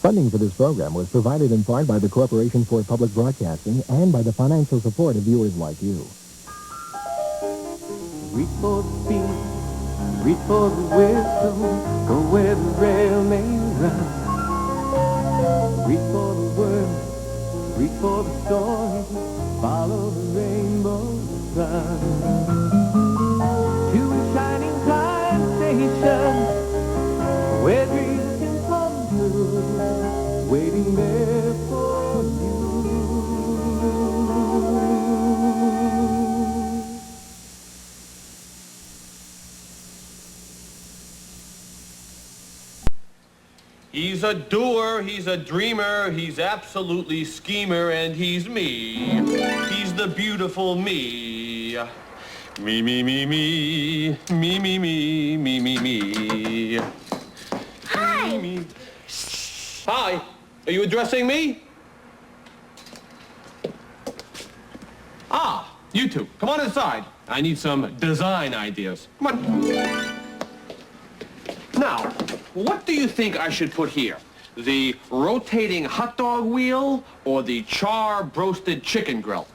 Funding for this program was provided in part by the Corporation for Public Broadcasting and by the financial support of viewers like you. Reach for the speed, reach for the wisdom, go where the rail may run. Reach for the words, reach for the story, follow the rainbow sun. To a shining time station, where dreams can come true, waiting there for you. He's a doer, he's a dreamer, he's absolutely schemer, and he's me. He's the beautiful me. Me, me, me, me. Me, me, me, me, me, me. Hi. Me, me. Hi. Are you addressing me? Ah, you two. Come on inside. I need some design ideas. Come on. Now, what do you think I should put here? The rotating hot dog wheel or the char-broasted chicken grill?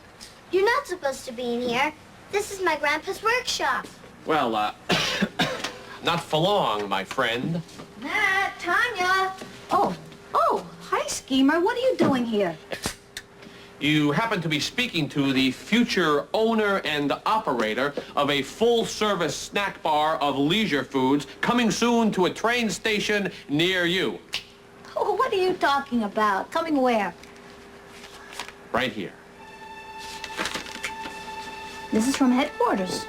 You're not supposed to be in here. This is my grandpa's workshop. Well, not for long, my friend. Matt, Tanya. Oh, hi, Schemer. What are you doing here? You happen to be speaking to the future owner and operator of a full-service snack bar of leisure foods coming soon to a train station near you. Oh, what are you talking about? Coming where? Right here. This is from headquarters.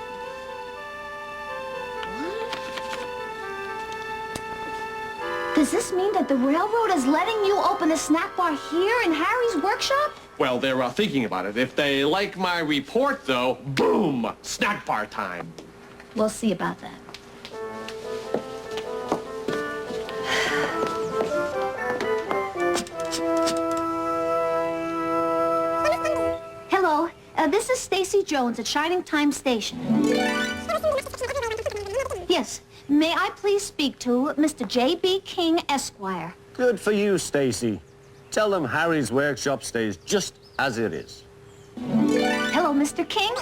Does this mean that the railroad is letting you open a snack bar here in Harry's workshop? Well, they're thinking about it. If they like my report, though, boom, snack bar time. We'll see about that. Hello, this is Stacy Jones at Shining Time Station. Yes, may I please speak to Mr. J.B. King, Esquire? Good for you, Stacy. Tell them Harry's workshop stays just as it is. Hello, Mr. King?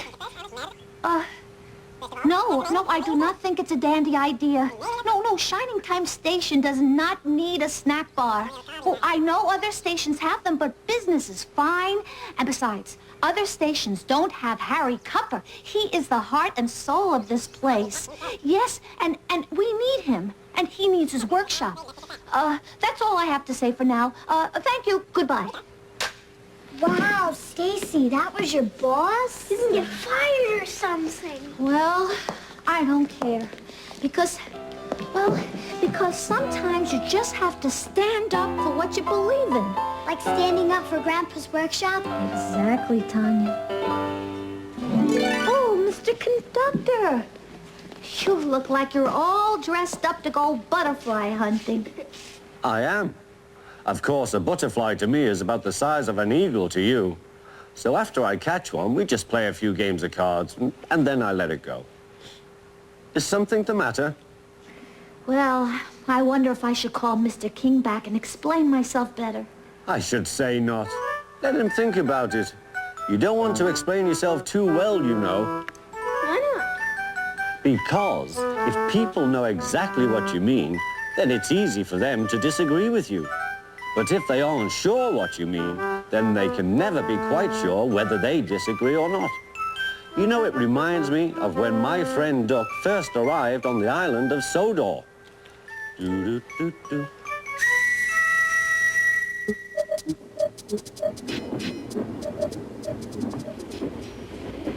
No, I do not think it's a dandy idea. No, Shining Time Station does not need a snack bar. Oh, I know other stations have them, but business is fine. And besides, other stations don't have Harry Cupper. He is the heart and soul of this place. Yes, and we need him, and he needs his workshop. That's all I have to say for now. Thank you. Goodbye. Wow, Stacy, that was your boss? Didn't get fired or something? Well, I don't care. Because sometimes you just have to stand up for what you believe in. Like standing up for Grandpa's workshop? Exactly, Tanya. Oh, Mr. Conductor. You look like you're all dressed up to go butterfly hunting. I am. Of course, a butterfly to me is about the size of an eagle to you. So after I catch one, we just play a few games of cards, and then I let it go. Is something the matter? Well, I wonder if I should call Mr. King back and explain myself better. I should say not. Let him think about it. You don't want to explain yourself too well, you know. Why not? Because if people know exactly what you mean, then it's easy for them to disagree with you. But if they aren't sure what you mean, then they can never be quite sure whether they disagree or not. You know, it reminds me of when my friend Duck first arrived on the island of Sodor. Do-do-do-do.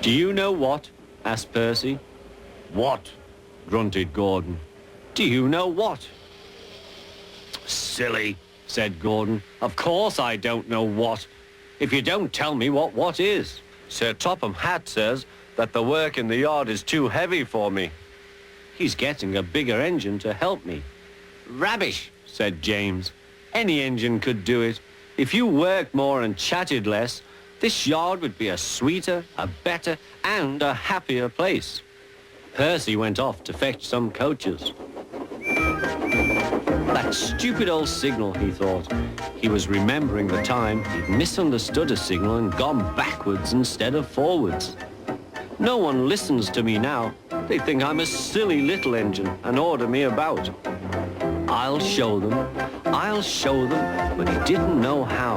Do you know what? Asked Percy. What? Grunted Gordon. Do you know what? Silly, Said Gordon. Of course I don't know what. If you don't tell me what is. Sir Topham Hatt says that the work in the yard is too heavy for me. He's getting a bigger engine to help me. Rubbish, said James. Any engine could do it. If you worked more and chatted less, this yard would be a sweeter, a better, and a happier place. Percy went off to fetch some coaches. That stupid old signal, he thought. He was remembering the time he'd misunderstood a signal and gone backwards instead of forwards. No one listens to me now. They think I'm a silly little engine and order me about. I'll show them, but he didn't know how.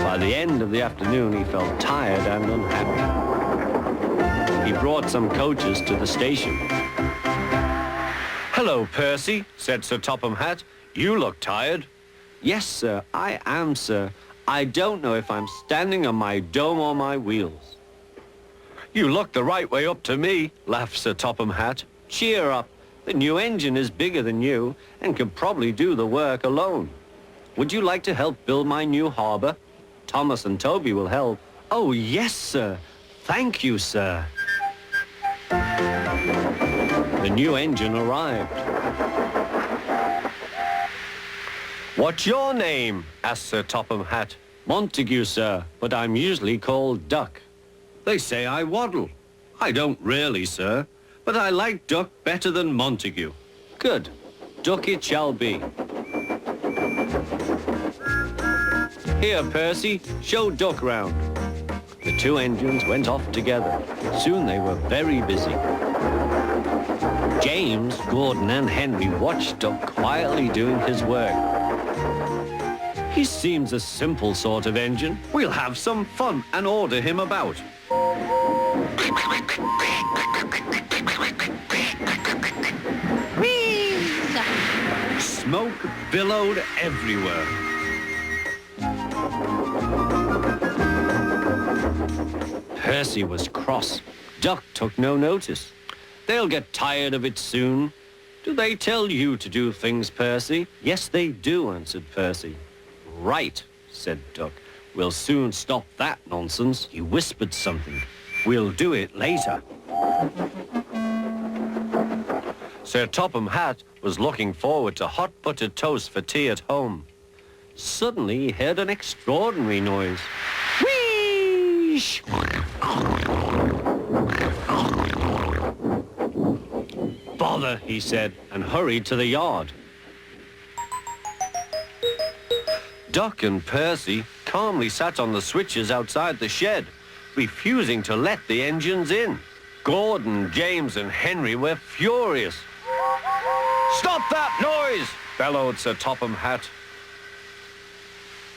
By the end of the afternoon, he felt tired and unhappy. He brought some coaches to the station. "Hello, Percy," said Sir Topham Hatt. "You look tired." "Yes, sir, I am, sir. I don't know if I'm standing on my dome or my wheels." "You look the right way up to me," laughed Sir Topham Hatt. "Cheer up. The new engine is bigger than you and can probably do the work alone. Would you like to help build my new harbour? Thomas and Toby will help." "Oh, yes, sir. Thank you, sir." The new engine arrived. "What's your name?" asked Sir Topham Hatt. "Montague, sir, but I'm usually called Duck." "They say I waddle." "I don't really, sir, but I like Duck better than Montague." "Good. Duck it shall be." "Here, Percy, show Duck round." The two engines went off together. Soon they were very busy. James, Gordon, and Henry watched Duck quietly doing his work. "He seems a simple sort of engine. We'll have some fun and order him about." Smoke billowed everywhere. Percy was cross. Duck took no notice. "They'll get tired of it soon." "Do they tell you to do things, Percy?" "Yes, they do," answered Percy. "Right," said Duck. "We'll soon stop that nonsense." He whispered something. "We'll do it later." Sir Topham Hatt was looking forward to hot buttered toast for tea at home. Suddenly he heard an extraordinary noise. Whee! "Bother," he said, and hurried to the yard. Duck and Percy calmly sat on the switches outside the shed, refusing to let the engines in. Gordon, James, and Henry were furious. "Stop that noise!" bellowed Sir Topham Hatt.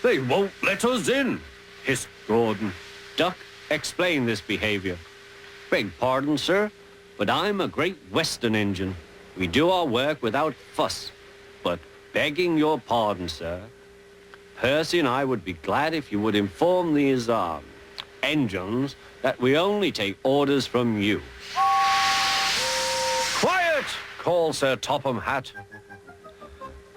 "They won't let us in," hissed Gordon. Duck explained this behavior. "Beg pardon, sir, but I'm a Great Western engine. We do our work without fuss. But begging your pardon, sir, Percy and I would be glad if you would inform these engines that we only take orders from you." "Quiet!" called Sir Topham Hatt.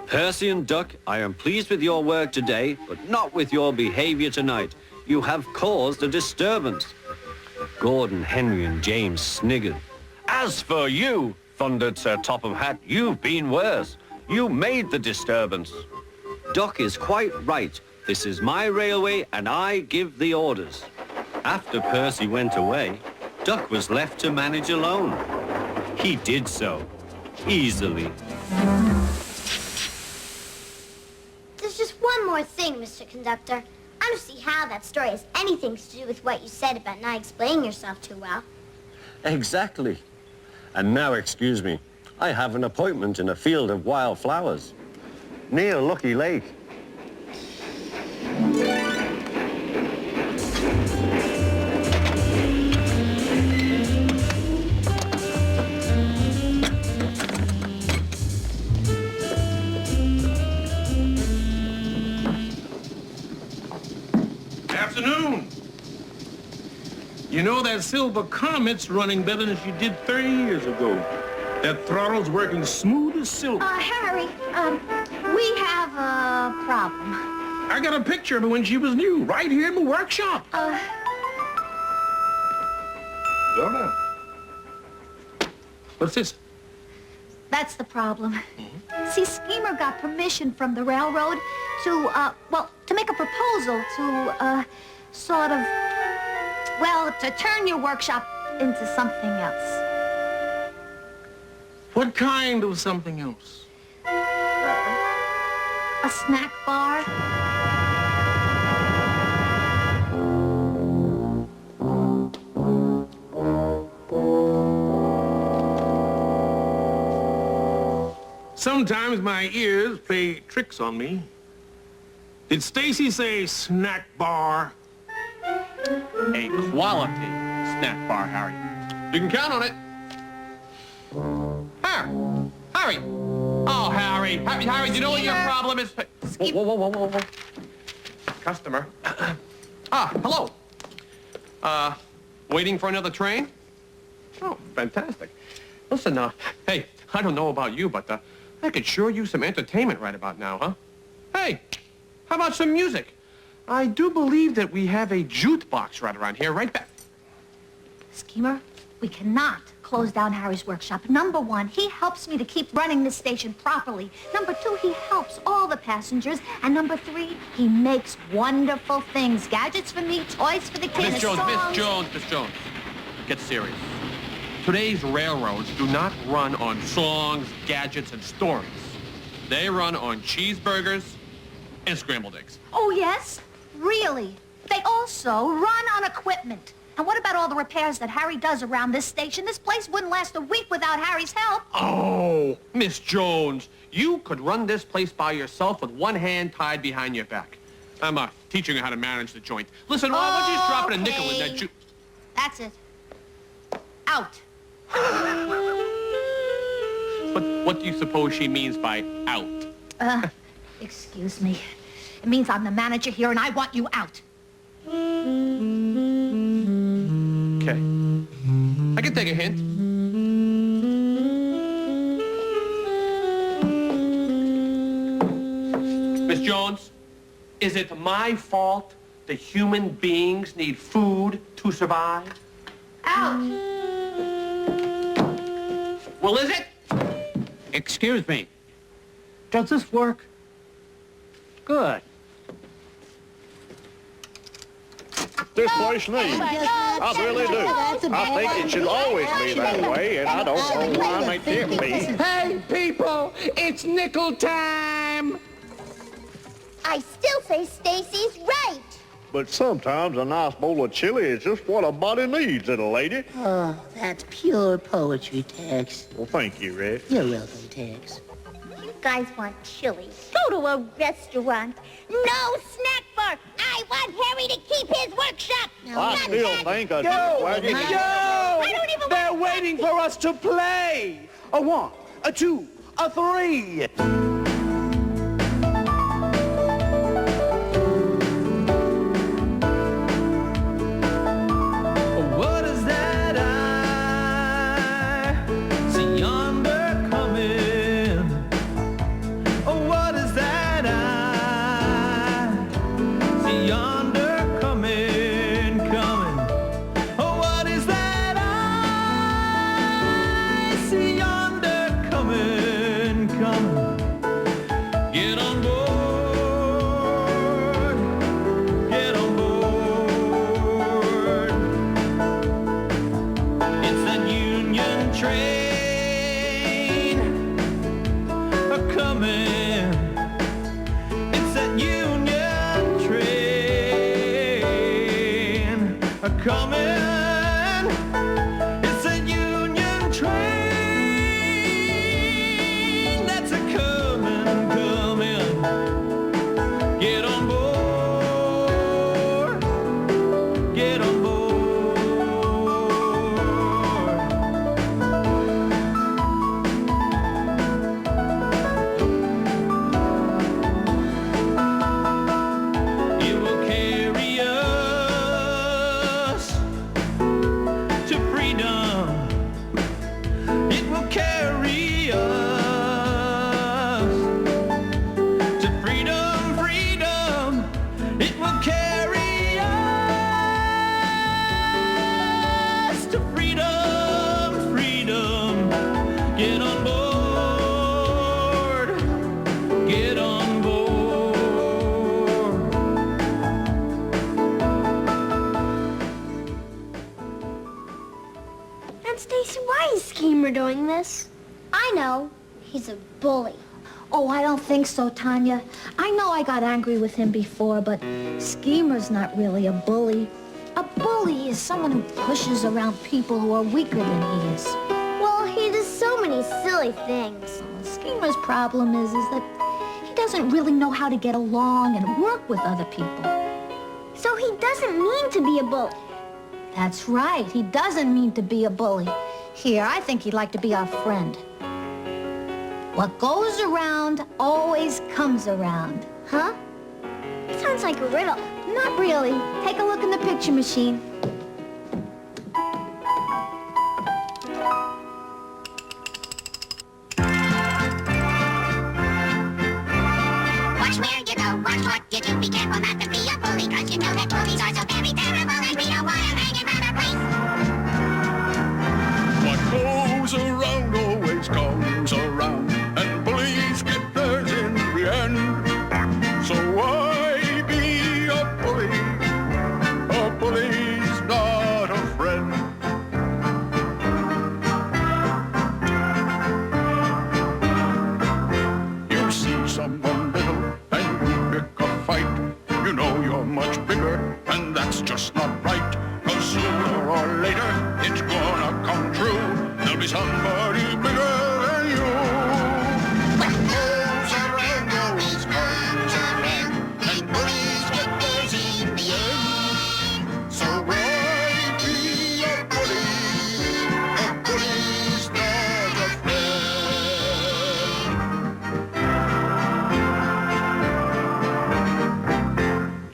"Percy and Duck, I am pleased with your work today, but not with your behavior tonight. You have caused a disturbance." Gordon, Henry, and James sniggered. "As for you," thundered Sir Topham Hatt, "you've been worse. You made the disturbance." "Duck is quite right. This is my railway, and I give the orders." After Percy went away, Duck was left to manage alone. He did so, easily. There's just one more thing, Mr. Conductor. I don't see how that story has anything to do with what you said about not explaining yourself too well. Exactly. And now, excuse me, I have an appointment in a field of wild flowers near Lucky Lake. Afternoon. You know, that Silver Comet's running better than she did 30 years ago. That throttle's working smooth as silk. Harry, we have a problem. I got a picture of her when she was new, right here in the workshop. Well, now. What's this? That's the problem. See, Schemer got permission from the railroad to, to make a proposal to, to turn your workshop into something else. What kind of something else? A snack bar? Sometimes my ears play tricks on me. Did Stacy say snack bar? A quality snack bar, Harry. You can count on it. Harry! Oh, Harry, do you know what your problem is? Whoa. Customer. Hello. Waiting for another train? Oh, fantastic. Listen, hey, I don't know about you, but I could sure use some entertainment right about now, huh? Hey, how about some music? I do believe that we have a jukebox right around here, right back. Schemer, we cannot close down Harry's workshop. Number one, he helps me to keep running this station properly. Number two, he helps all the passengers. And number three, he makes wonderful things. Gadgets for me, toys for the kids, Miss Jones, songs. Miss Jones, get serious. Today's railroads do not run on songs, gadgets, and stories. They run on cheeseburgers and scrambled eggs. Oh, yes? Really? They also run on equipment. And what about all the repairs that Harry does around this station? This place wouldn't last a week without Harry's help. Oh, Miss Jones, you could run this place by yourself with one hand tied behind your back. I'm teaching you how to manage the joint. Listen, why don't you just drop in a nickel in that ju... That's it. Out. But what do you suppose she means by out? Excuse me. It means I'm the manager here and I want you out. Okay. I can take a hint. Miss Jones, is it my fault that human beings need food to survive? Out. Well, is it? Excuse me. Does this work? Good. This place needs. I really do. I think it should always be that way, and I don't know why they can't be. Hey, people, it's nickel time. I still say Stacy's right. But sometimes a nice bowl of chili is just what a body needs, little lady. Oh, that's pure poetry, Tex. Well, thank you, Red. You're welcome, Tex. You guys want chili. Go to a restaurant. No snack bar. I want Harry to keep his workshop. I still think a wagon. I don't even They're waiting for us to play. A 1, a 2, a 3. What is that I see yonder coming? Oh, what is that I see yonder coming, coming? Oh, what is that I see yonder coming, coming? Get on board, get on board. It's that Union train a-coming. It's that Union train a-coming. It's that Union train that's a-coming, coming. Get on board, get on board. It will carry us to freedom. It will carry us to freedom, freedom. It will carry us to freedom, freedom. Get on board, get on board. And Stacy, why is Schemer doing this? I know. He's a bully. Oh, I don't think so, Tanya. I know I got angry with him before, but Schemer's not really a bully. A bully is someone who pushes around people who are weaker than he is. Well, he does so many silly things. Schemer's problem is that he doesn't really know how to get along and work with other people. So he doesn't mean to be a bully. That's right. He doesn't mean to be a bully. Here, I think he'd like to be our friend. What goes around always comes around. Huh? Sounds like a riddle. Not really. Take a look in the picture machine. Watch where you go, watch what you do. Be careful not to be a bully, 'cause you know that bullies are so very terrible, and we don't want to hang around our place. What goes around always comes around, and bullies get theirs in the end. So why be a bully? A bully's not a friend. You see someone little and you pick a fight. You know you're much bigger, and that's just not right. 'Cause sooner or later, it's gonna come true. There'll be somebody bigger than you. What goes around always comes around, and bullies get theirs in the end. So why be a bully? A bully's not a friend.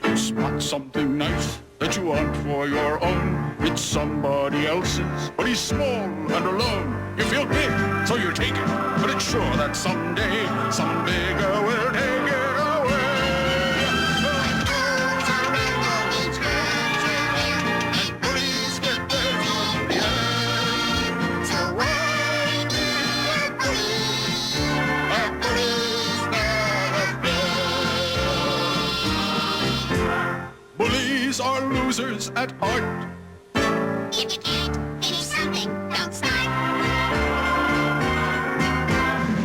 You spot something nice that you want for your own. It's somebody else's, but he's small and alone. You feel big, so you take it, but it's sure that someday, some bigger will take it away. What goes around always comes around, and bullies get theirs in the end. So why be a bully? A bully's not a friend. Bullies are losers at heart. If you can't finish something, don't start.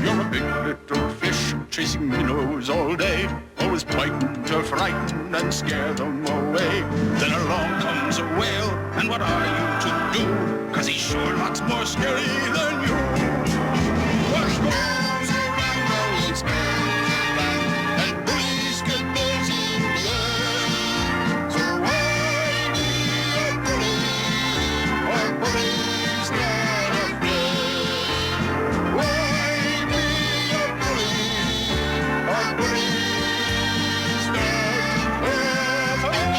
You're a big little fish chasing minnows all day, always biting to frighten and scare them away. Then along comes a whale, and what are you to do? 'Cause he's sure lots more scary than you. What goes around always comes around, and bullies get theirs in the end. So why be a bully? A bully's not a friend. Why be a bully? A bully's not a friend.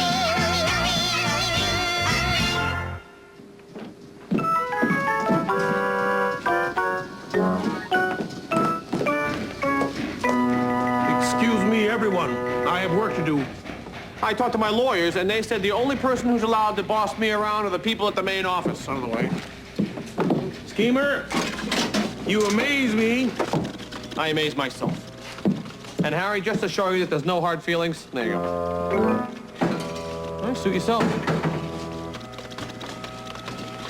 Excuse me, everyone. I have work to do. I talked to my lawyers, and they said the only person who's allowed to boss me around are the people at the main office. Out of the way. Schemer, you amaze me. I amaze myself. And Harry, just to show you that there's no hard feelings, there you go. Well, suit yourself.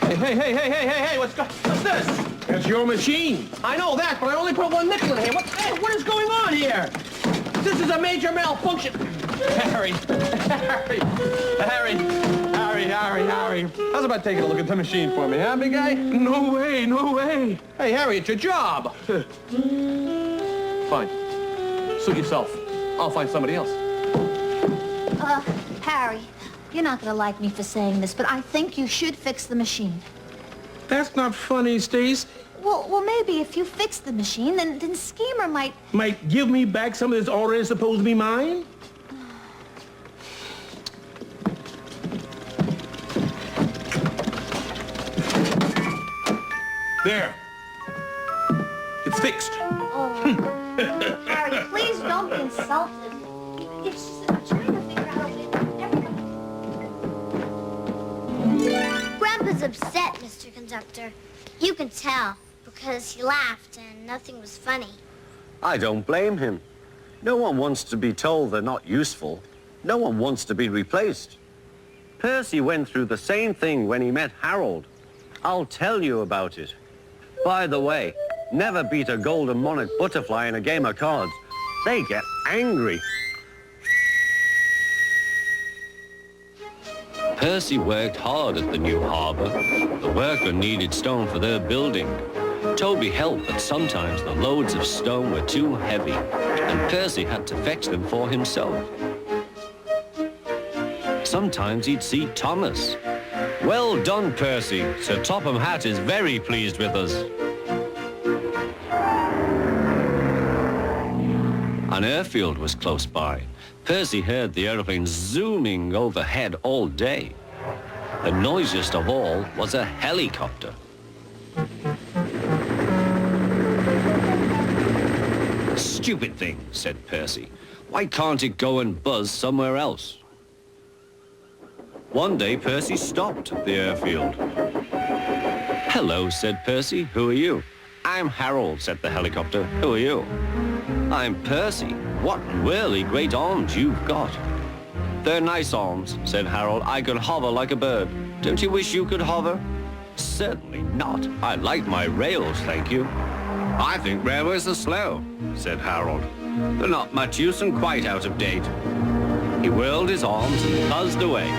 Hey, what's this? That's your machine. I know that, but I only put one nickel in here. What is going on here? This is a major malfunction. Harry. How's about taking a look at the machine for me, huh, big guy? No way. Hey, Harry, it's your job. Fine. Suit yourself. I'll find somebody else. Harry, you're not gonna like me for saying this, but I think you should fix the machine. That's not funny, Stace. Well, maybe if you fix the machine, then Schemer might... Might give me back something that's already supposed to be mine? There. It's fixed. Oh, Harry, please don't be insulted. It's just that I'm trying to figure out a way to everybody... Grandpa's upset, Mr. Conductor. You can tell, because he laughed and nothing was funny. I don't blame him. No one wants to be told they're not useful. No one wants to be replaced. Percy went through the same thing when he met Harold. I'll tell you about it. By the way, never beat a golden monarch butterfly in a game of cards. They get angry. Percy worked hard at the new harbour. The workmen needed stone for their building. Toby helped, but sometimes the loads of stone were too heavy, and Percy had to fetch them for himself. Sometimes he'd see Thomas. Well done, Percy. Sir Topham Hatt is very pleased with us. An airfield was close by. Percy heard the aeroplane zooming overhead all day. The noisiest of all was a helicopter. Stupid thing, said Percy. Why can't it go and buzz somewhere else? One day, Percy stopped at the airfield. Hello, said Percy. Who are you? I'm Harold, said the helicopter. Who are you? I'm Percy. What really great arms you've got. They're nice arms, said Harold. I can hover like a bird. Don't you wish you could hover? Certainly not. I like my rails, thank you. I think railways are slow, said Harold. They're not much use and quite out of date. He whirled his arms and buzzed away.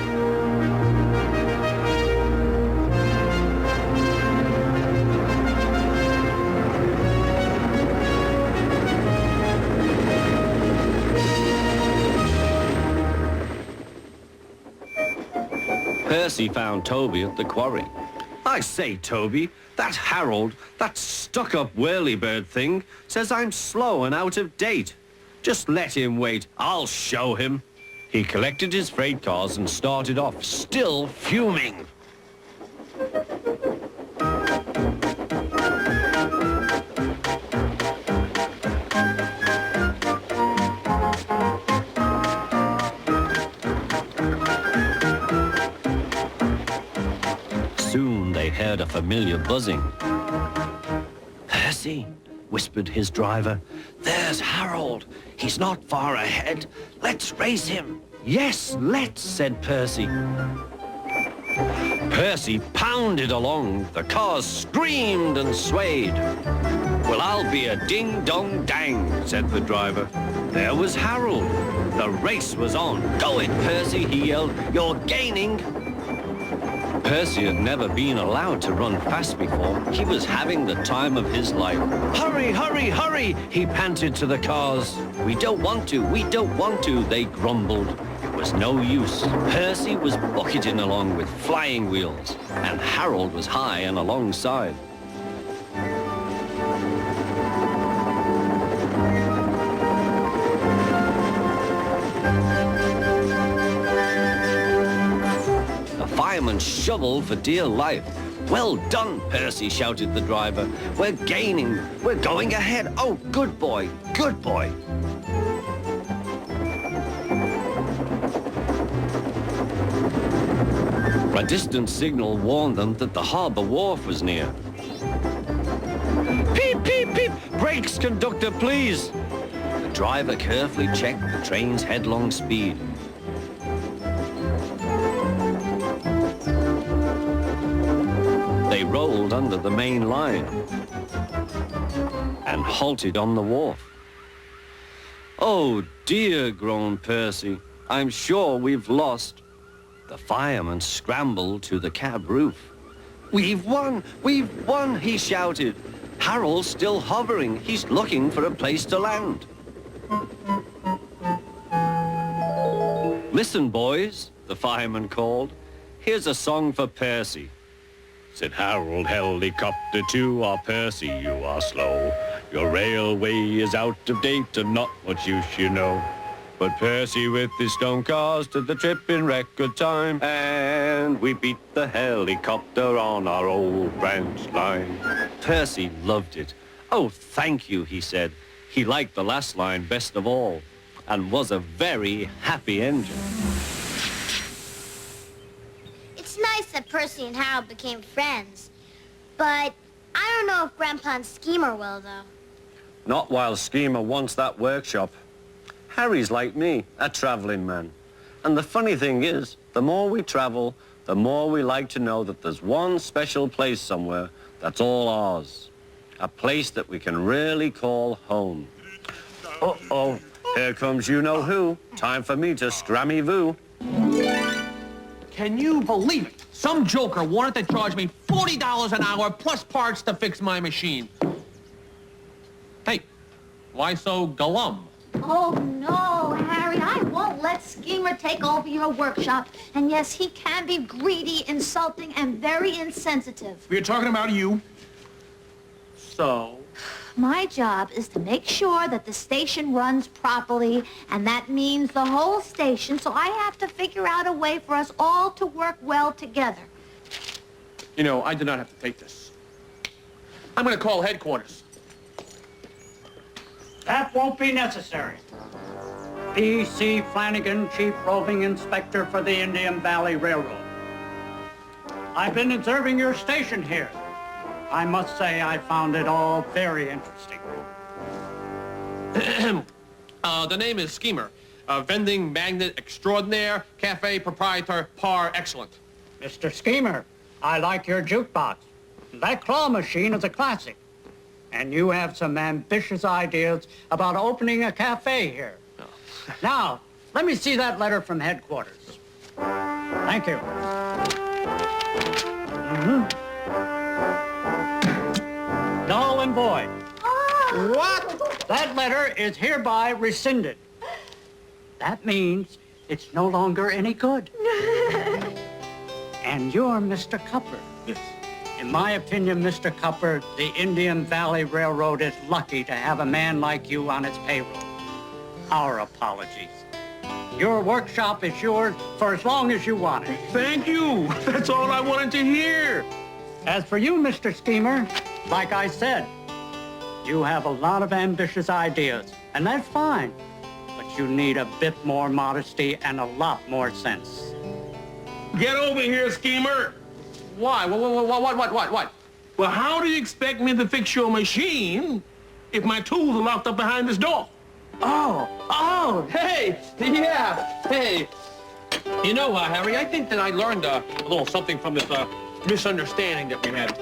Percy found Toby at the quarry. I say, Toby, that Harold, that stuck-up whirlybird thing, says I'm slow and out of date. Just let him wait. I'll show him. He collected his freight cars and started off, still fuming. Soon they heard a familiar buzzing. Percy, whispered his driver. There's Harold. He's not far ahead. Let's race him. Yes, let's, said Percy. Percy pounded along. The cars screamed and swayed. Well, I'll be a ding-dong-dang, said the driver. There was Harold. The race was on. Go it, Percy, he yelled. You're gaining. Percy had never been allowed to run fast before. He was having the time of his life. Hurry, hurry, hurry, he panted to the cars. We don't want to, they grumbled. It was no use. Percy was bucketing along with flying wheels, and Harold was high and alongside. Fireman shoveled for dear life. Well done, Percy, shouted the driver. We're gaining. We're going ahead. Oh, good boy, good boy. A distant signal warned them that the harbour wharf was near. Peep, peep, peep! Brakes, conductor, please! The driver carefully checked the train's headlong speed. They rolled under the main line and halted on the wharf. Oh dear, groaned Percy. I'm sure we've lost. The fireman scrambled to the cab roof. We've won! We've won! He shouted. Harold's still hovering. He's looking for a place to land. Listen, boys, the fireman called. Here's a song for Percy. Said Harold, helicopter to our Percy, you are slow. Your railway is out of date and not much use, you know. But Percy with his stone cars did the trip in record time, and we beat the helicopter on our old branch line. Percy loved it. Oh, thank you, he said. He liked the last line best of all, and was a very happy engine. It's nice that Percy and Harold became friends, but I don't know if Grandpa and Schemer will, though. Not while Schemer wants that workshop. Harry's like me, a travelling man. And the funny thing is, the more we travel, the more we like to know that there's one special place somewhere that's all ours. A place that we can really call home. Uh-oh, here comes you-know-who. Time for me to scrammy-voo. Can you believe it? Some joker wanted to charge me $40 an hour plus parts to fix my machine. Hey, why so glum? Oh, no, Harry, I won't let Schemer take over your workshop. And yes, he can be greedy, insulting, and very insensitive. We're talking about you. So? My job is to make sure that the station runs properly, and that means the whole station, so I have to figure out a way for us all to work well together. You know, I did not have to take this. I'm going to call headquarters. That won't be necessary. P.C. Flanagan, Chief Roving Inspector for the Indian Valley Railroad. I've been observing your station here. I must say I found it all very interesting. The name is Schemer. Vending magnet extraordinaire, cafe proprietor par excellent. Mr. Schemer, I like your jukebox. That claw machine is a classic. And you have some ambitious ideas about opening a cafe here. Oh. Now, let me see that letter from headquarters. Thank you. Null and void. Oh. What? That letter is hereby rescinded. That means it's no longer any good. And you're Mr. Cupper. Yes. In my opinion, Mr. Cupper, the Indian Valley Railroad is lucky to have a man like you on its payroll. Our apologies. Your workshop is yours for as long as you want it. Thank you. That's all I wanted to hear. As for you, Mr. Schemer, like I said, you have a lot of ambitious ideas, and that's fine. But you need a bit more modesty and a lot more sense. Get over here, Schemer. Why? What? Well, how do you expect me to fix your machine if my tools are locked up behind this door? Oh, hey, yeah, hey. You know, Harry, I think that I learned a little something from this misunderstanding that we had.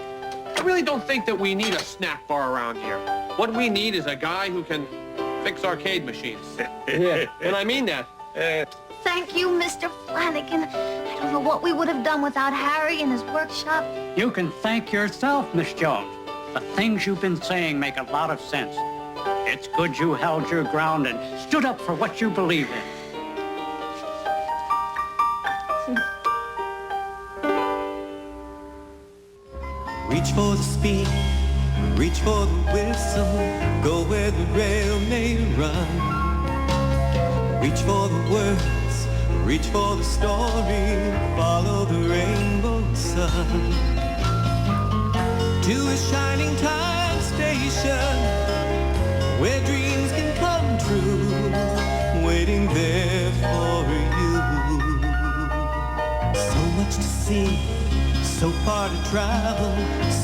I really don't think that we need a snack bar around here. What we need is a guy who can fix arcade machines. Yeah, and I mean that. Thank you, Mr. Flanagan. I don't know what we would have done without Harry and his workshop. You can thank yourself, Miss Jones. The things you've been saying make a lot of sense. It's good you held your ground and stood up for what you believe in. Reach for the speed, reach for the whistle, go where the rail may run. Reach for the words, reach for the story, follow the rainbow sun. To a shining time station, where dreams can come true, waiting there for you. So much to see, so far to travel,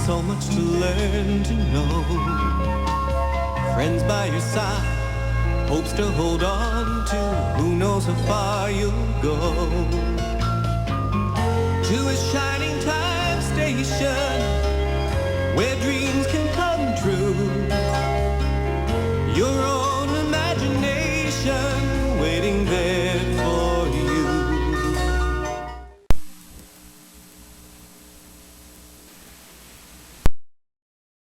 so much to learn to know. Friends by your side, hopes to hold on to, who knows how far you'll go. To a shining time station, where dreams